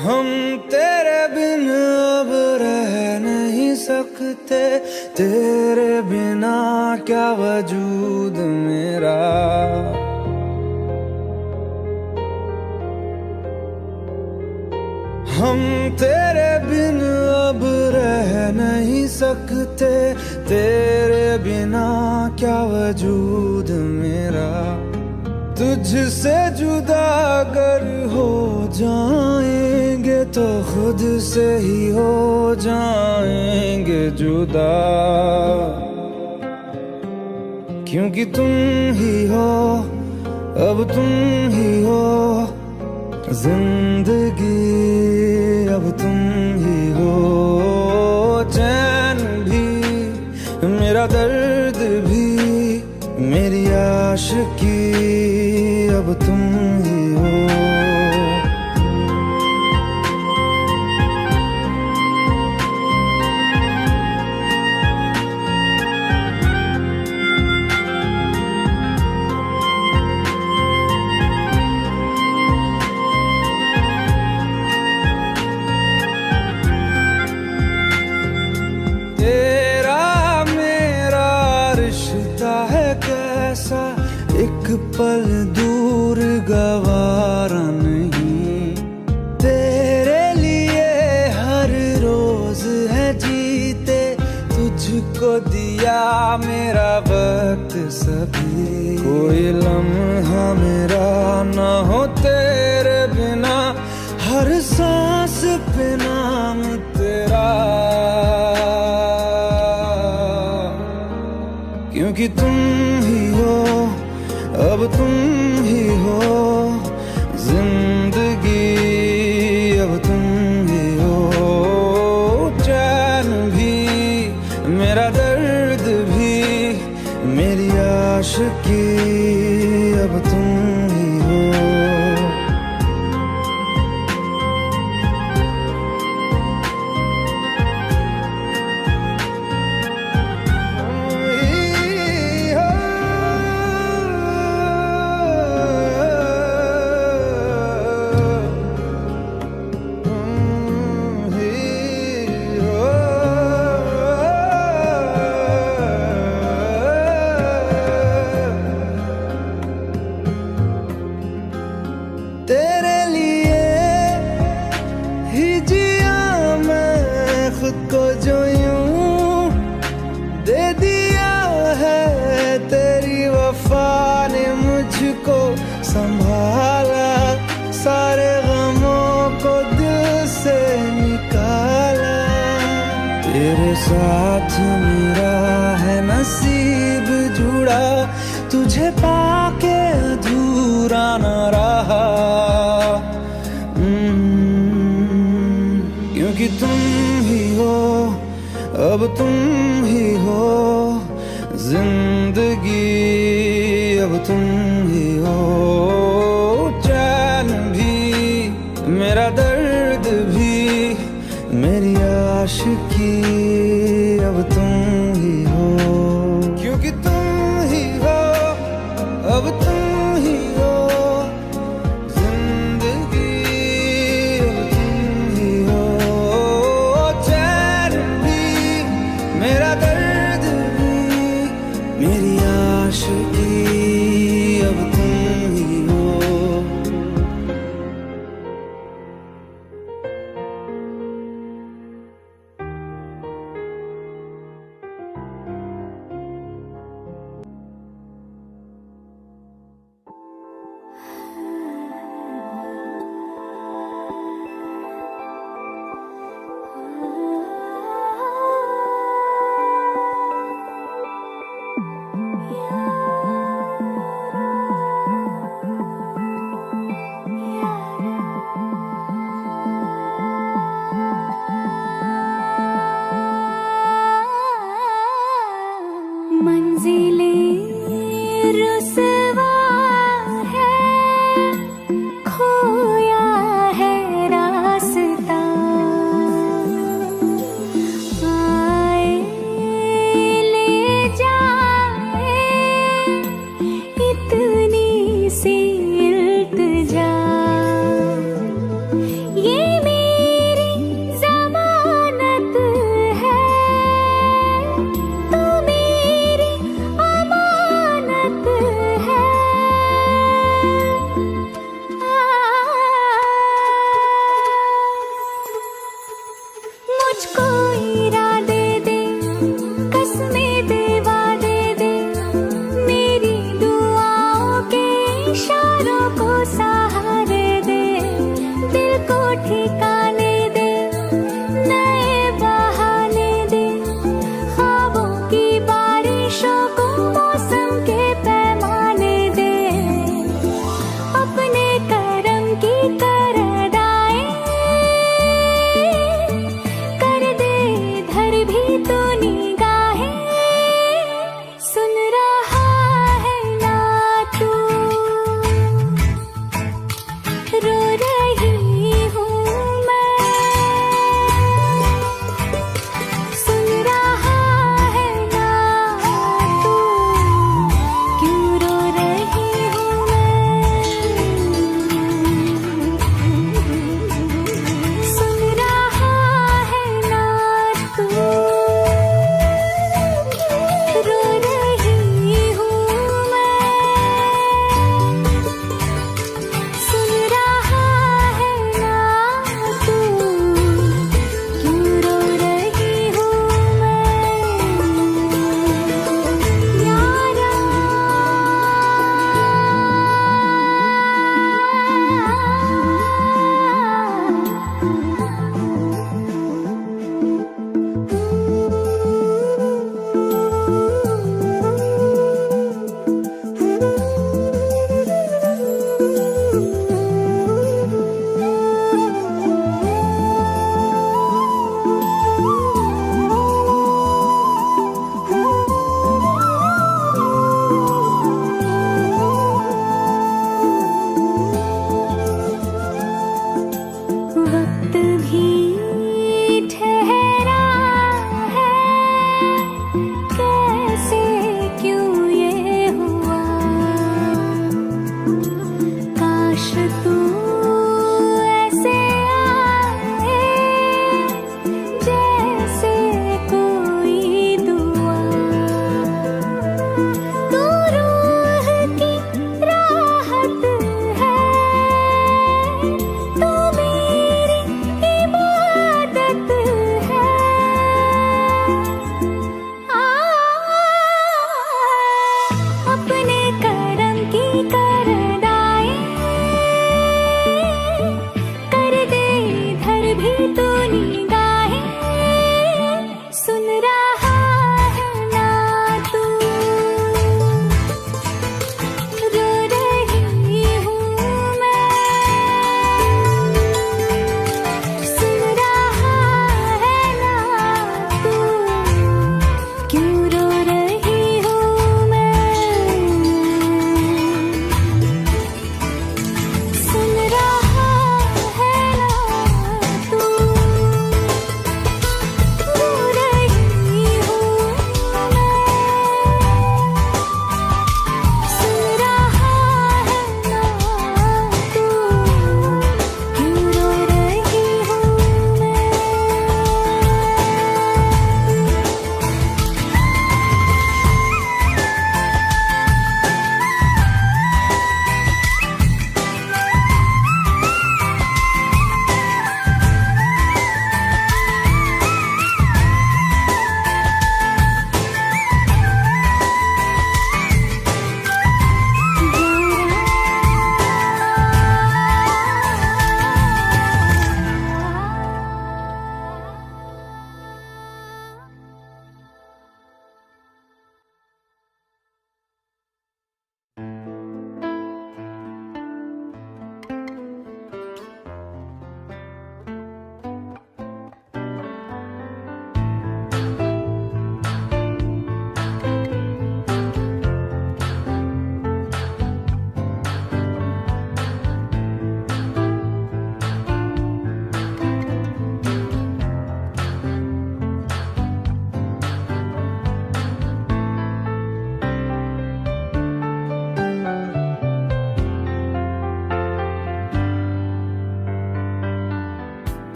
हम तेरे बिन अब रह नहीं सकते, तेरे बिना क्या वजूद मेरा। हम तेरे बिन अब रह नहीं सकते, तेरे बिना क्या वजूद मेरा। तुझसे जुदा अगर हो जाएंगे तो खुद से ही हो जाएंगे जुदा, क्योंकि तुम ही हो, अब तुम ही हो जिंदगी, अब तुम ही हो। चैन भी मेरा दर्द भी मेरी आशिकी, अब तुम ही हो। एक पल दूर गवारा नहीं, तेरे लिए हर रोज है जीते, तुझको दिया मेरा वक्त सभी। कोई लम्हा मेरा ना हो तेरे बिना, हर सांस पे नाम तेरा, क्योंकि तुम ही हो, अब तुम ही हो जिंदगी, अब तुम ही हो। चैन भी मेरा दर्द भी मेरी आशिकी, अब तुम ही हो। तेरे लिए ही जिया मैं खुद को, जो यूं दे दिया है तेरी वफा ने मुझको संभाला, सारे गमों को दिल से निकाला। तेरे साथ मेरा है नसीब जुड़ा, तुझे पाके अधूरा न रहा, क्योंकि तुम ही हो, अब तुम ही हो जिंदगी, अब तुम ही हो। चैन भी मेरा दर्द भी मेरी आशिकी, अब तुम ही हो, क्योंकि तुम ही हो, अब तुम ही हो जिंदगी, अब तुम ही हो। चैन भी मेरा दर्द भी मेरी आशिकी, अब तुम ही हो। मंजिलें रुसवा है, खोया है रास्ता, आए ले जाए इतनी सी इल्तिजा, ये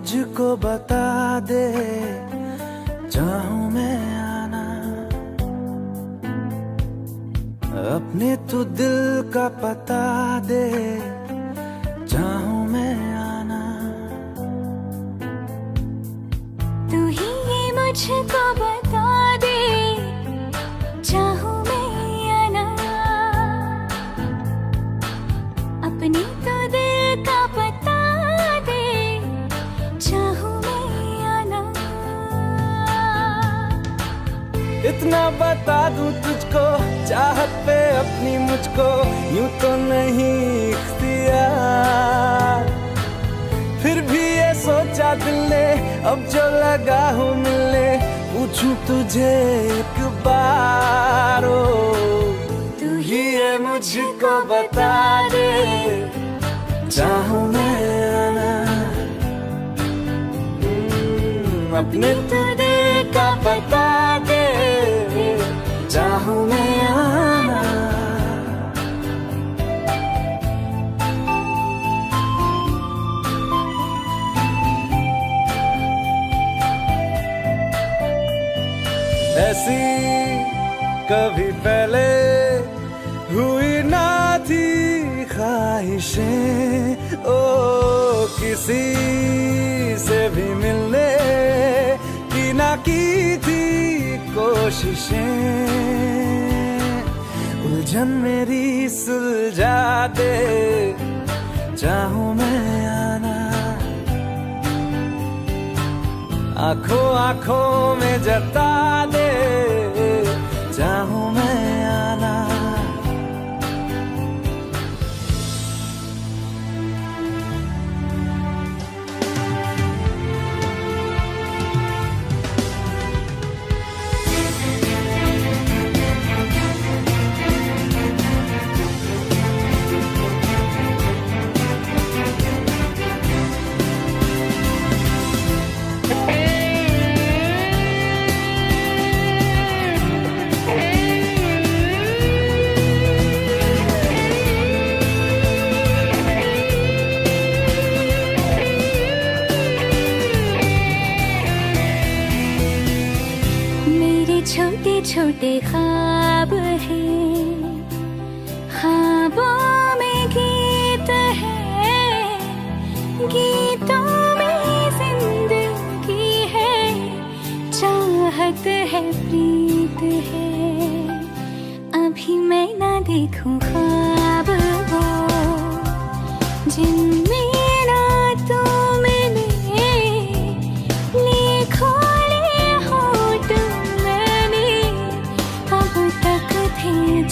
मुझको बता दे, चाहूं मैं आना, अपने तू दिल का पता दे, चाहूं मैं आना। तू ही ये मुझको बता दे, चाहूं मैं आना, अपनी तो दिल का पता दे, चाहूं मैं आना। इतना बता दूं तुझको, चाहत पे अपनी मुझको यूं तो नहीं इख्तियार, फिर भी ये सोचा दिल ने अब जो लगा हूँ मिलने, पूछूं तुझे एक बार, ओ तू ही ये मुझको बता दे, चाहूं मैं आना, अपने तो दिल का बता दे, चाहूं मैं आना। ऐसी कभी पहले हुई ना थी ख्वाहिशें, ओ किसी से भी मिलने की ना की थी कोशिशें, उलझन मेरी सुलझा दे, चाहूं मैं आना, आंखों आंखों में जता दे, चाहूं मैं आना। छोटे छोटे ख्वाब हैं, ख्वाबों में गीत है, गीतों में जिंदगी है, चाहत है, प्रीत है। अभी मैं ना देखूं ख्वाब वो जिनमें ना तू मिले, लिखो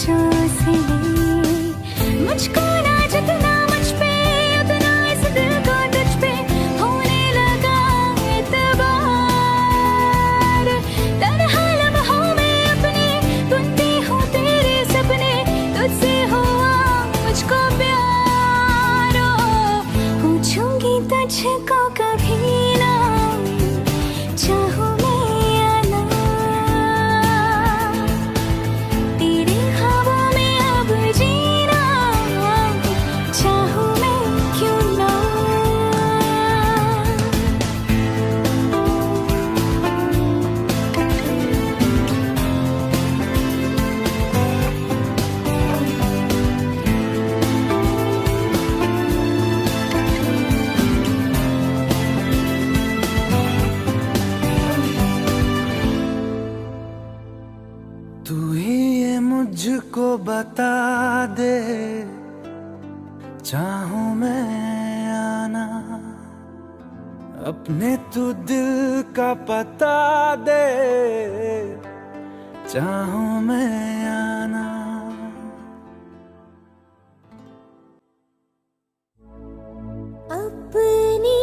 जो सिले, मुझको ना जितना मुझ पे उतना इस दिल को तुझ पे होने लगा एतबार, तन्हा लम्हों में अपने बुनती हूँ तेरे सपने, तुझसे हुआ मुझको प्यार, पूछूंगी तुझको कभी ना, चाहूं मुझको बता दे, चाहूं मैं आना, अपने तू दिल का पता दे, चाहूं मैं आना। अपनी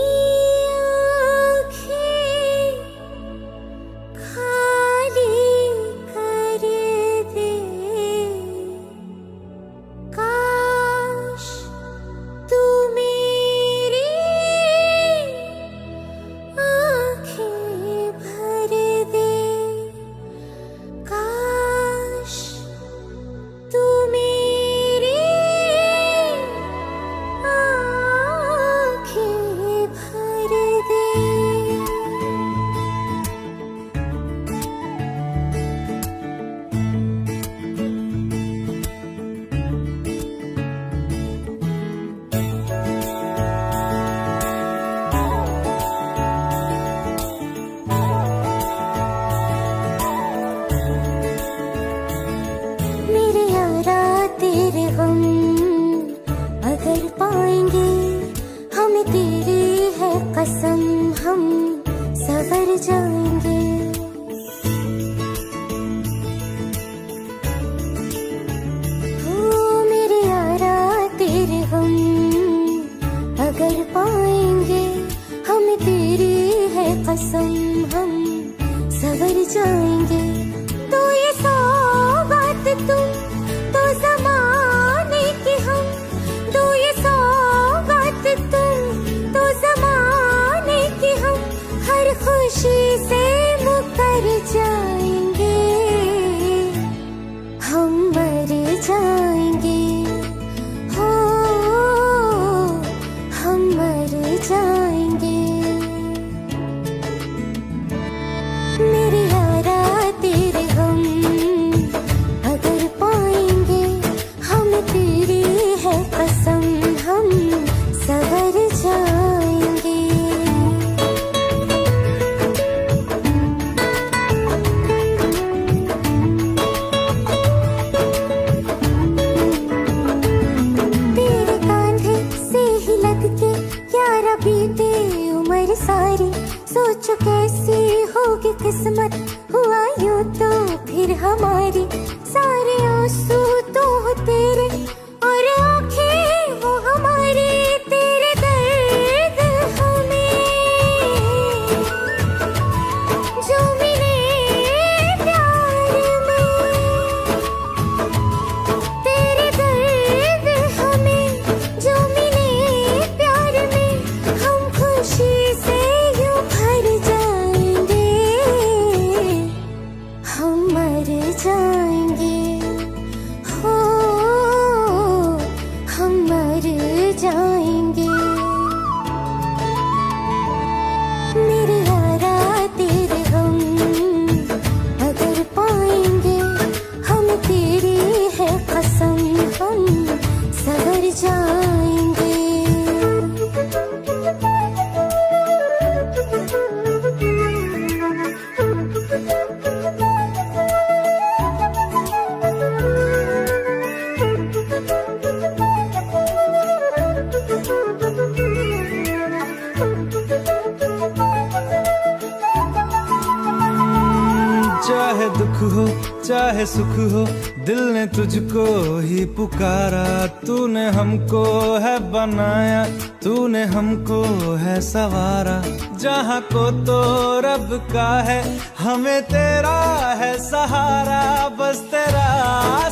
चाहे सुख हो दिल ने तुझको ही पुकारा। तूने हमको है बनाया, तूने हमको है सवारा। जहाँ को तो रब का है, हमें तेरा है सहारा। बस तेरा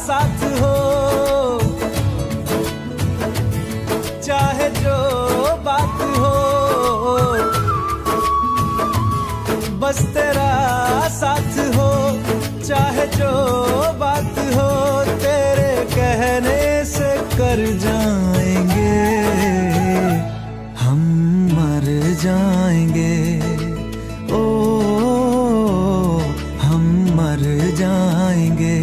साथ हो, चाहे जो बात हो। बस तेरा साथ हो, चाहे जो बात हो। तेरे कहने से कर जाएंगे, हम मर जाएंगे। ओ हम मर जाएंगे।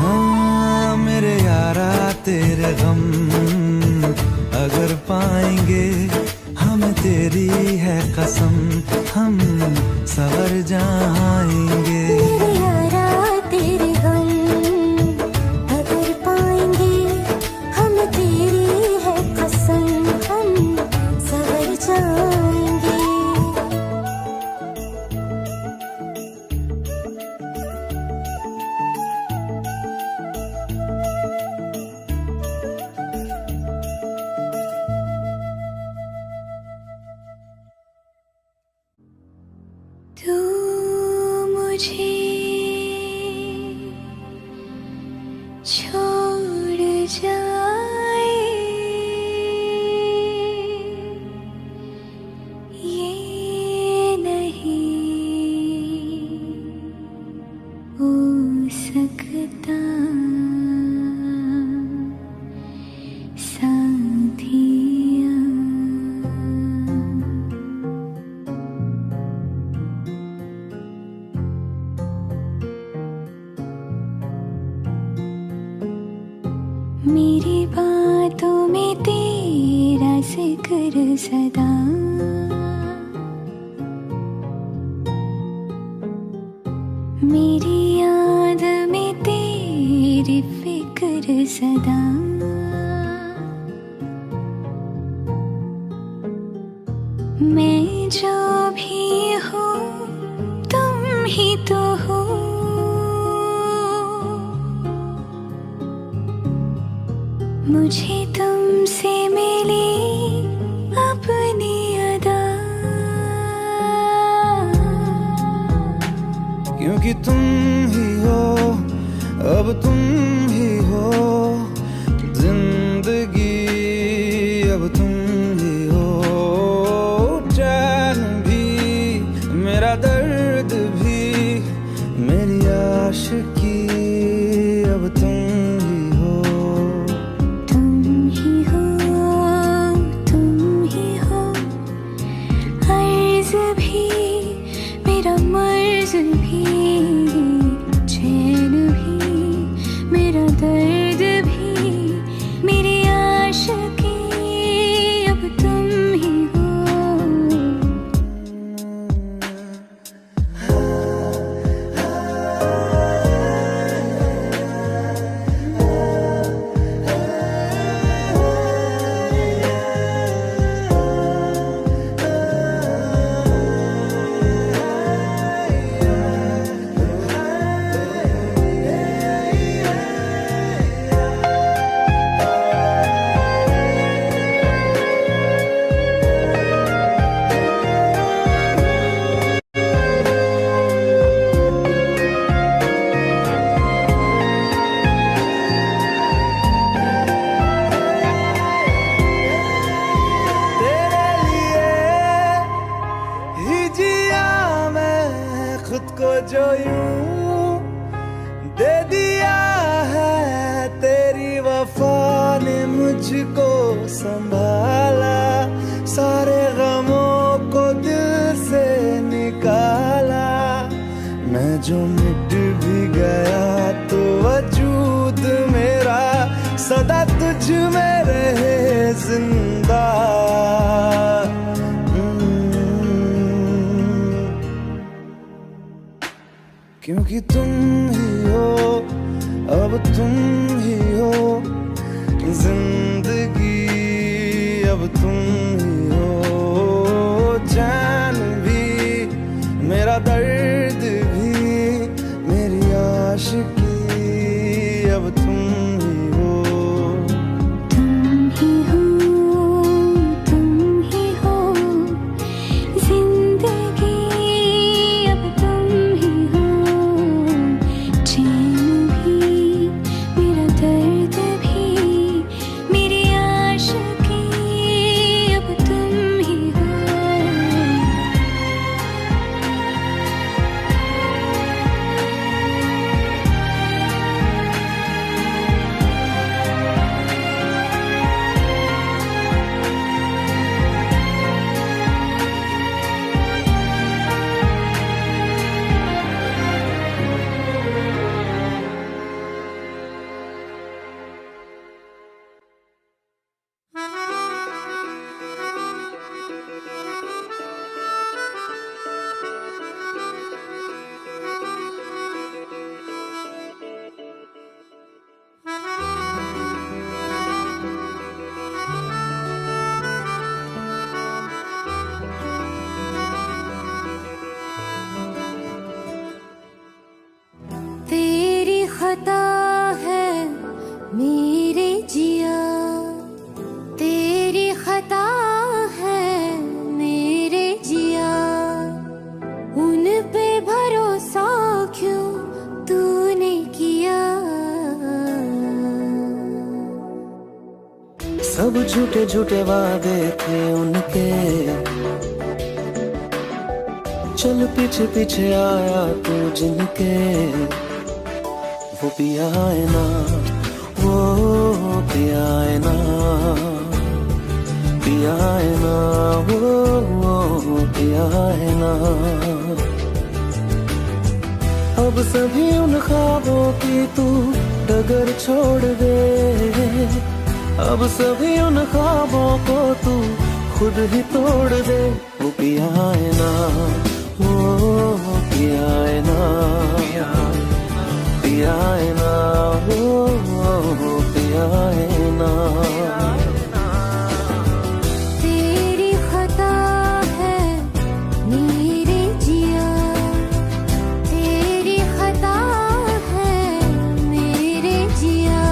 हाँ मेरे यारा तेरे गम अगर पाएंगे, हम तेरी है कसम, हम सवर जाएंगे। मेरे यारा तेरे गम अगर पाएंगे, हम तेरी है कसम, हम सवर जाएंगे। तू मुझे छोड़ जाए, ये नहीं हो सकता साथिया। मेरी बातों में तेरा जिक्र सदा, मेरी याद में तेरी फिक्र सदा। मैं जो भी हूँ तुम ही तो हो। मुझे तुमसे मिली अपनी अदा, क्योंकि तुम ही हो, अब तुम ही हो जिंदगी, अब तुम ही हो चैन भी, मेरा दर्द भी, मेरी आशिकी, अब तुम ही हो। तुम ही हो, तुम ही हो। अर्ज भी मेरा मर्ज भी, चैन भी मेरा दर्द भी, मेरी आशिकी, अब तुम ही हो। खुद को जो यूं दे दिया है, तेरी वफा ने मुझको संभाला। सारे गमों को दिल से निकाला। मैं जो मिट भी गया तो वजूद मेरा सदा तुझ में रहे जिंदा। क्योंकि तुम ही हो, अब तुम ही हो जिंदगी, अब तुम ही हो चैन भी, मेरा दर्द भी, खता है मेरे जिया, तेरी खता है मेरे जिया, उन पे भरोसा क्यों तूने किया। सब झूठे झूठे वादे थे उनके, चल पीछे पीछे आया तू जिनके, वो पिया है ना, वो पिया है ना, पिया है ना, वो पिया है ना। अब सभी उन ख्वाबों की तू डगर छोड़ दे, अब सभी उन ख्वाबों को तू खुद ही तोड़ दे। वो पिया है ना, वो पिया है ना, पिया है ना, वो पिया है ना। तेरी खता है मेरे जिया, तेरी खता है मेरे जिया।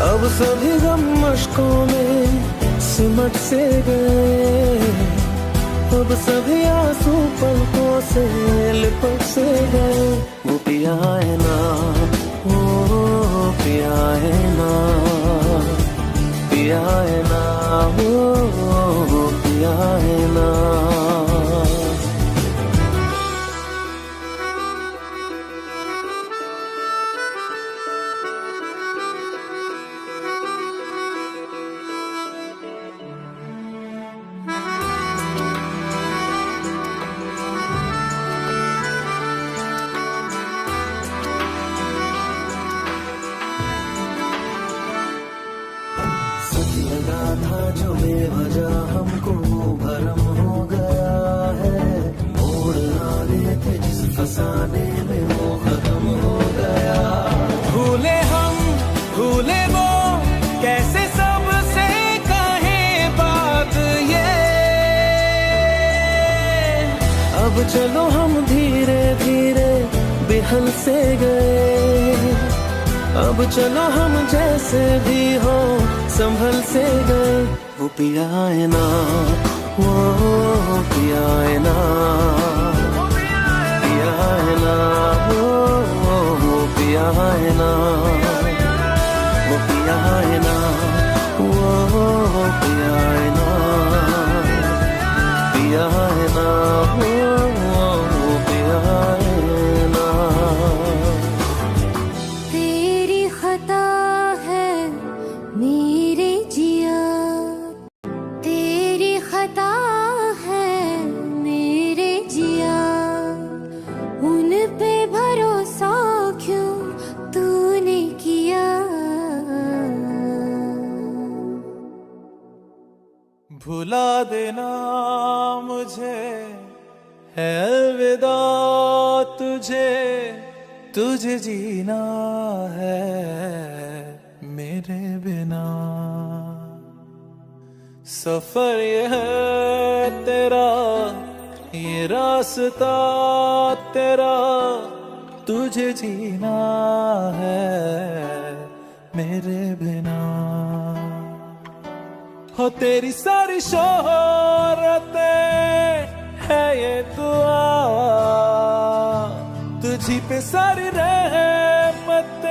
अब सभी गम मशकों में सिमट से गए, अब सभी आंसू पलकों से लिपट से गए। वो पिया है ना, वो पिया है ना, पिया है ना, वो पिया है ना। लगा था जो बेवजह हमको भरम हो गया है, मोड़ आने थे जिस फसाने में वो खत्म हो गया। भूले हम भूले वो कैसे सबसे कहे बात ये, अब चलो हम धीरे धीरे बिहल से गए, अब चलो हम जैसे भी हो संभल से गए। वो पिया है ना, वो पिया है ना, पिया है ना, वो पिया है ना, वो पिया है ना, वो पिया है ना, पिया है ना, वो पिया है ना। तेरी खता है मेरे जिया, तेरी खता है मेरे जिया, उन पे भरोसा क्यों तूने किया। भुला देना मुझे है अलविदा तुझे, तुझे जीना है मेरे बिना। सफर ये है तेरा, ये रास्ता तेरा, तुझे जीना है मेरे बिना। हो तेरी सारी शोहरतें है ये दुआ, तुझी पे सारी रहमतें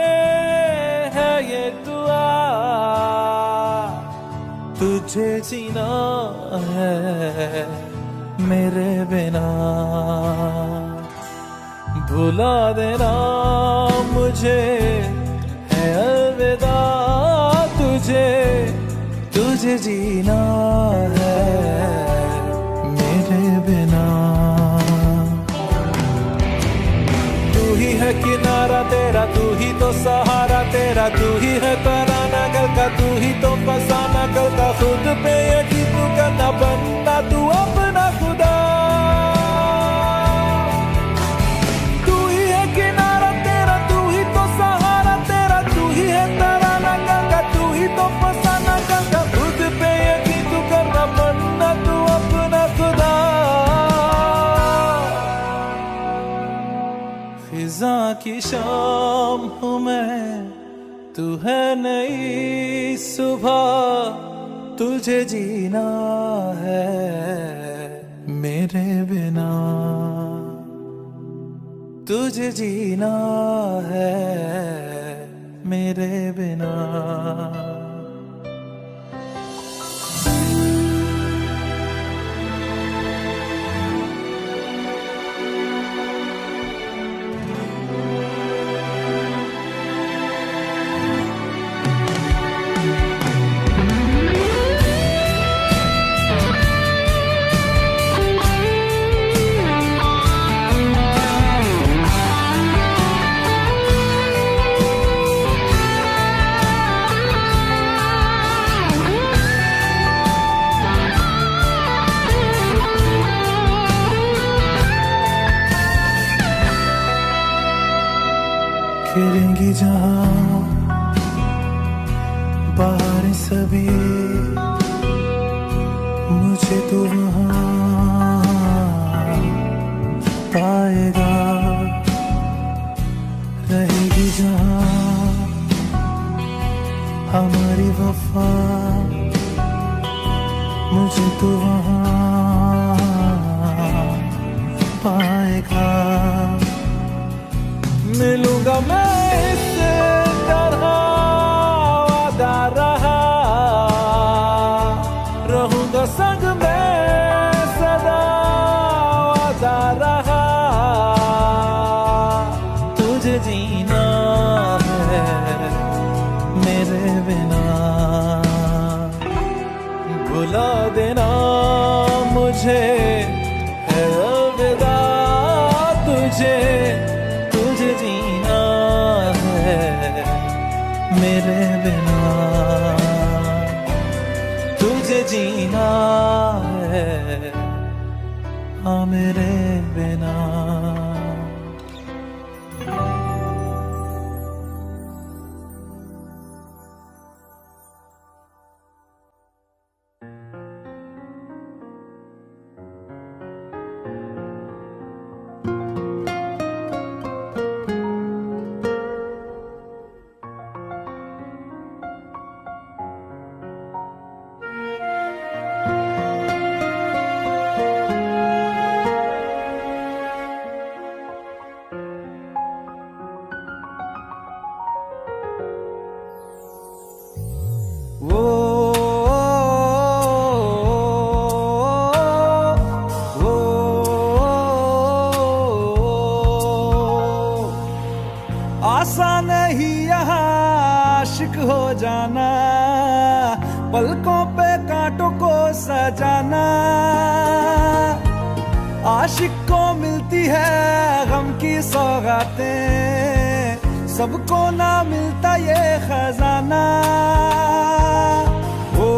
तुझे जीना है मेरे बिना, भुला देना मुझे है अलविदा, तुझे जीना है मेरे बिना। तू ही है किनारा तेरा, तू ही तो सहारा तेरा, तू ही है तराना गल का, तू ही तो फसाना गल का, खुद पे यकीन तू करना बनता तू अपना खुदा। तू ही है किनारा तेरा, तू ही तो सहारा तेरा, तू ही है तराना गल का, तू ही तो फसाना गल का, खुद पे यकीन तू करना बनता तू अपना खुदा। फिजा की शाम हूँ मैं, तू है नई सुबह, तुझे जीना है मेरे बिना, तुझे जीना है मेरे बिना। खेलेंगी जहां बाहर सभी, मुझे तो वहां पाएगा। रहेगी जहां हमारी वफा, मुझे तो वहां पाएगा। मिलूंगा मैं इससे तरह वादा रहा, रहूंगा संग में सदा वादा रहा, तुझे जीना है मेरे बिना, भुला देना मुझे है अलविदा, तुझे जीना है मेरे बिना, तुझे जीना है हाँ मेरे बिना। आसान नहीं यहाँ आशिक हो जाना, पलकों पे कांटों को सजाना। आशिक को मिलती है गम की सौगातें, सबको ना मिलता ये खजाना। ओ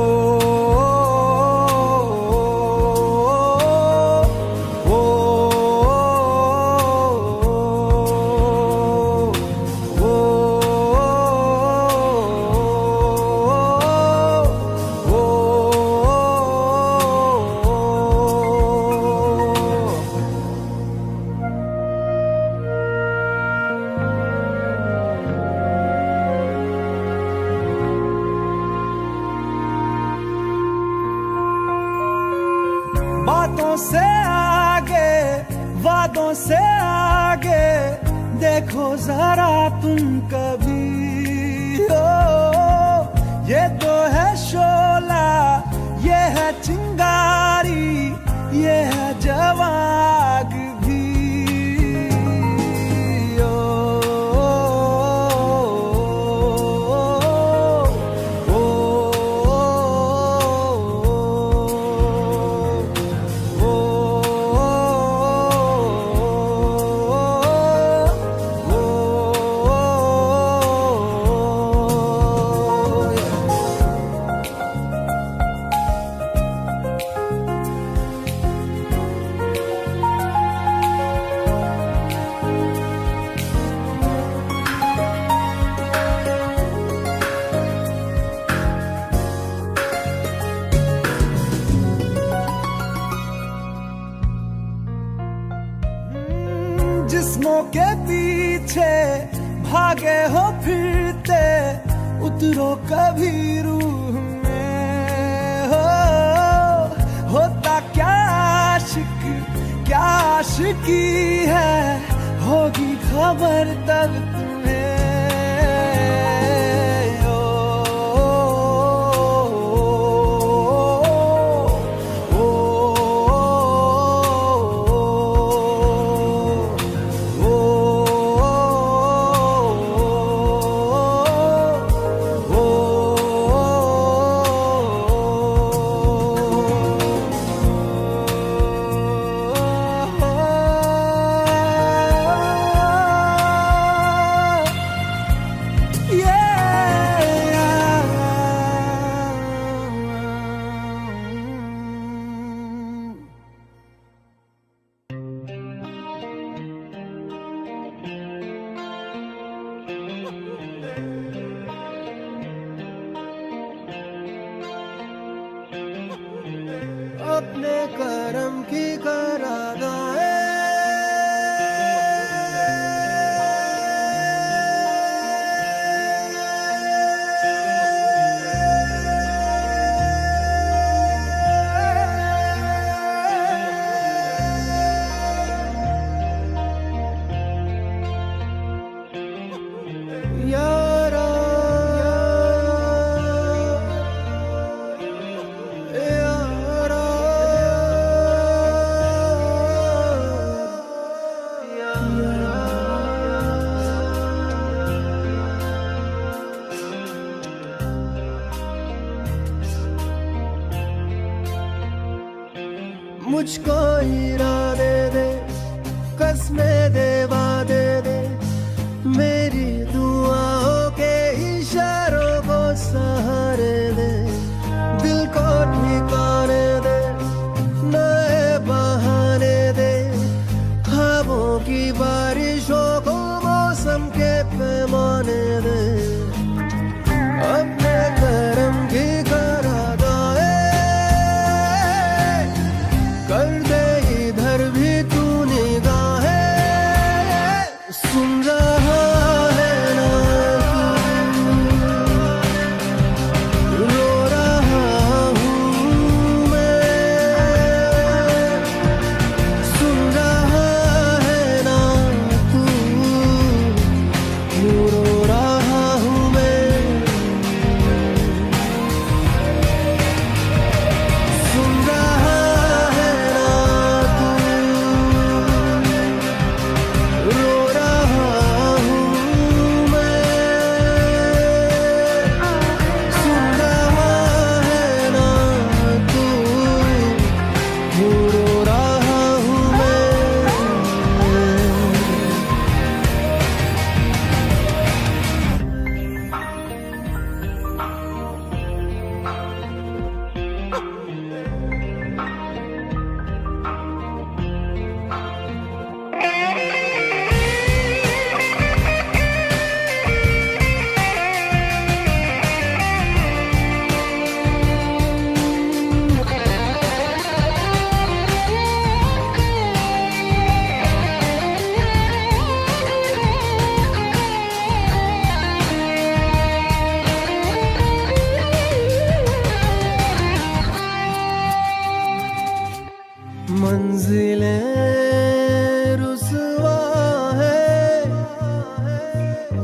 बातों से आगे, वादों से आगे, देखो जरा तुम कभी। ओ ये तो है शोला लगे हो फिरते, उतरो कभी रूह में। हो होता क्या आशिक, क्या आशिकी है, होगी खबर तब तुम्हें। अपने करम की करादाए, यारा मुझको इरादे दे, कसमें दे, वादे दे, मेरी दुआओं के इशारों को सहारे दे, दिल को ठिकाने दे, नए बहाने दे, ख्वाबों की बारिशों को मौसम के पैमाने दे, अपने करम की करादाए कर दे इधर भी तू निगाहें। सुन रहा है ना तू, रो रहा हूँ मैं। सुन रहा है ना तू, रो रहा हूँ मैं। सुन रहा है ना तू, रो रहा हूँ मैं। सुन रहा है ना तू, रो रहा हूँ मैं। मंजिलें रुसवा है,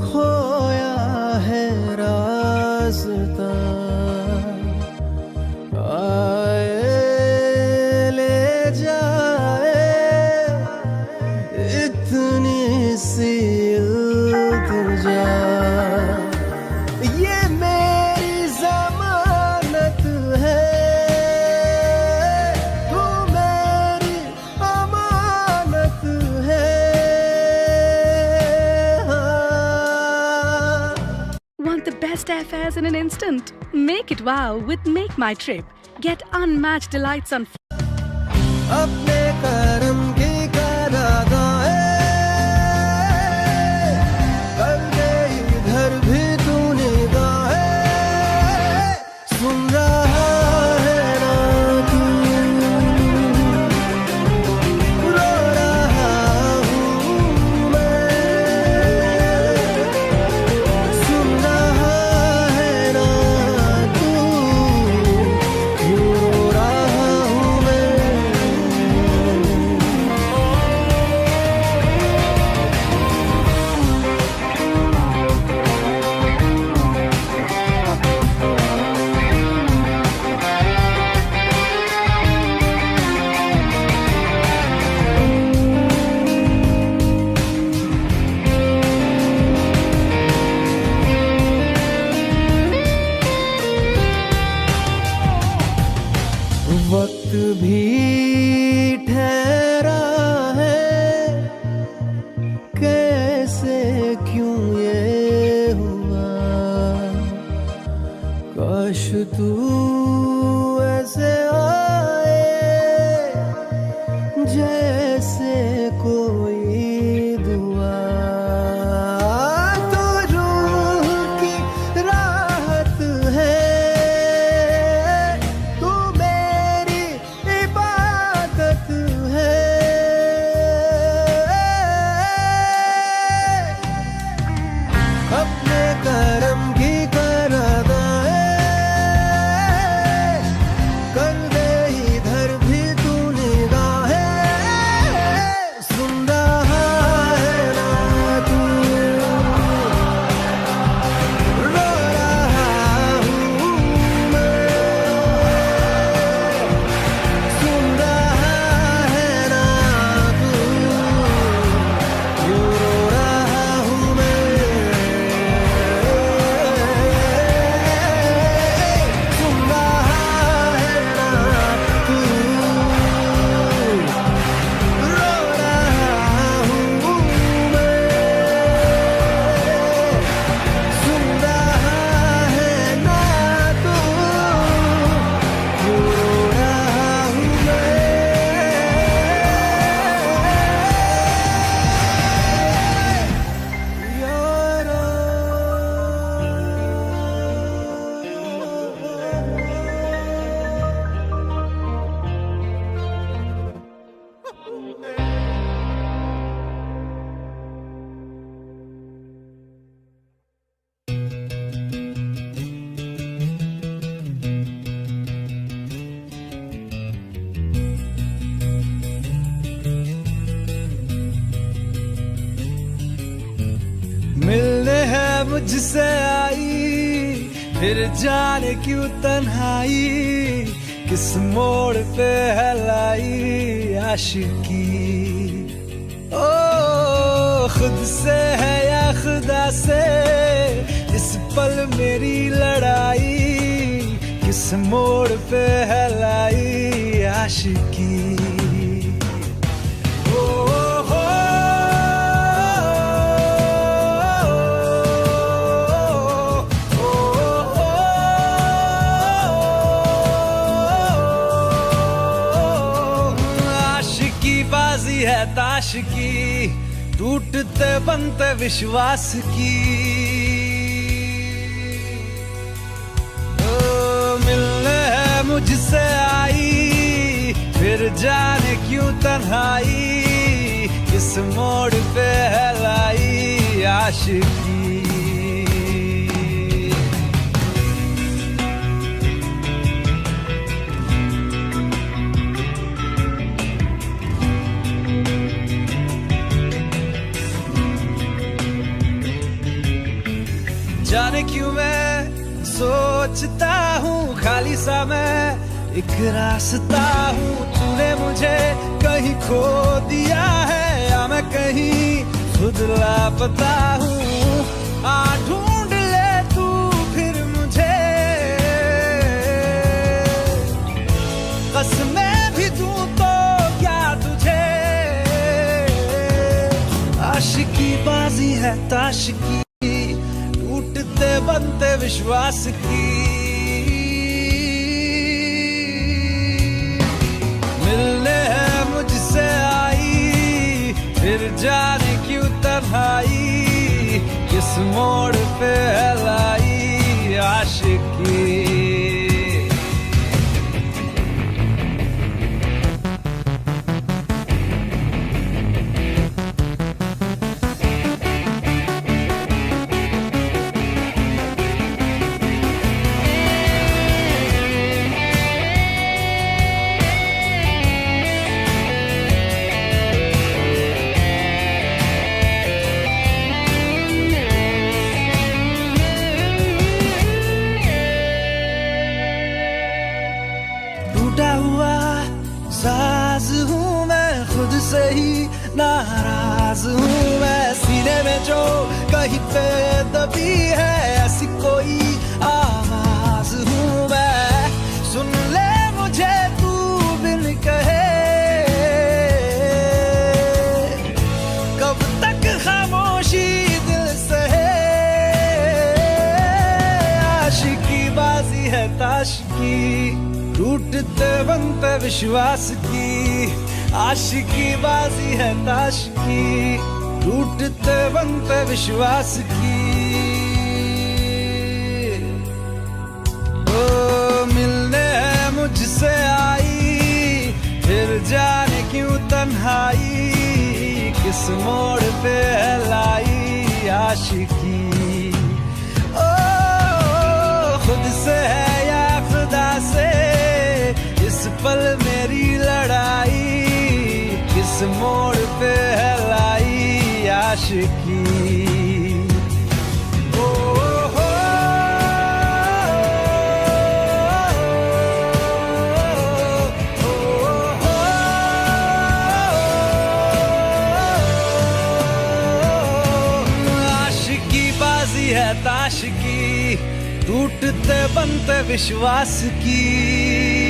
खोया है रास्ता, आए ले जाए इतनी सी इल्तिजा। ये मेरी जमानत है, तू मेरी अमानत है। Want the best airfares in an instant? Make it wow with Make My Trip. Get unmatched delights on अपने करम की करादाए कर दे इधर भी तू निगाहें। सुन रहा है ना तू, रो रहा हूँ मैं। मुझसे आई, फिर जाने क्यों तन्हाई, किस मोड़ पे है लाई आशिकी। ओ खुद से है या खुदा से, इस पल मेरी लड़ाई, किस मोड़ पे है लाई आशिकी। बाजी है ताश की, टूटते बनते विश्वास की। मिलने है मुझसे आई, फिर जाने क्यों तन्हाई, किस मोड़ पे है लाई आशिकी। जाने क्यों मैं सोचता हूँ, खाली सा मैं एक रास्ता हूँ। तूने मुझे कहीं खो दिया है, या मैं कहीं खुद लापता हूँ। आ ढूंढ ले तू फिर मुझे, कसमें भी दूं तो क्या तुझे। आशिकी बाजी है ताश की, टूटते बनते विश्वास की। मिलने है मुझसे आई, फिर जाने क्यों तन्हाई, किस मोड़ पे है लाई आशिकी। टूटा हुआ साज हूँ मैं, खुद से ही नाराज हूँ मैं। सीने में जो कहीं पे दबी है, ऐसी कोई आवाज हूँ मैं। सुन ले मुझे तू बिन कहे, कब तक खामोशी दिल सहे। आशिकी बाजी है ताश की, टूटते बनते विश्वास की। आशिकी बाजी है ताश की, टूटते बनते विश्वास की। ओ मिलने है मुझसे आई, फिर जाने क्यों तन्हाई, किस मोड़ पे है लाई आशिकी। ओ खुद से है या खुदा से, इस पल मेरी लड़ाई, किस मोड़ पे है लाई आशिकी। आशिकी बाजी है ताश की, टूटते बनते विश्वास की।